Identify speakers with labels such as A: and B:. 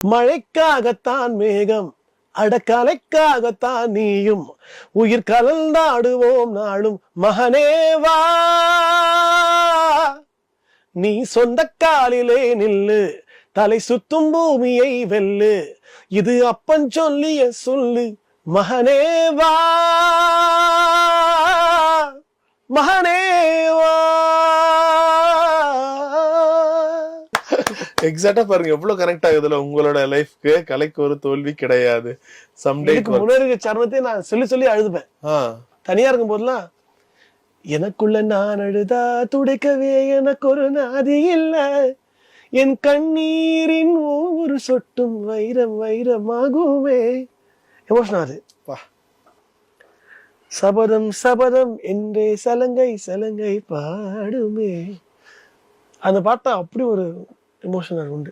A: மழைக்காகத்தான் மேகம், அடக்கலைக்காகத்தான் நீயும், உயிர் கலந்தாடுவோம் நாளும் மகனேவா. நீ சொந்த காலிலே நில்லு, தலை சுத்தும் பூமியை வெல்லு, இது அப்பன் சொல்லிய சொல்லு மகனேவா, மகனேவா.
B: எக்ஸாக்டா பாருங்க எவ்வளவு கனெக்ட் ஆகுதுல உங்களோட லைஃப்க்கு. கலைக்கு ஒரு தோல்வி கிடையாது.
A: முன்னாடி சரணத்தை நான் சொல்லி சொல்லி அழுதுப்பேன். தனியா இருக்கும் போதெல்லாம் எனக்குள்ள நான் அழுதா துடைக்கவே எனக்கு ஒரு நாதி இல்ல, என் கண்ணீரின் ஒவ்வொரு சொட்டும் வைரம் வைரமாகுமே. எமோஷன் ஆகுது. சபதம் சபதம் என்றே சலங்கை சலங்கை பாடுமே. அந்த பாட்டை அப்படி ஒரு எமோஷனல் உண்டு.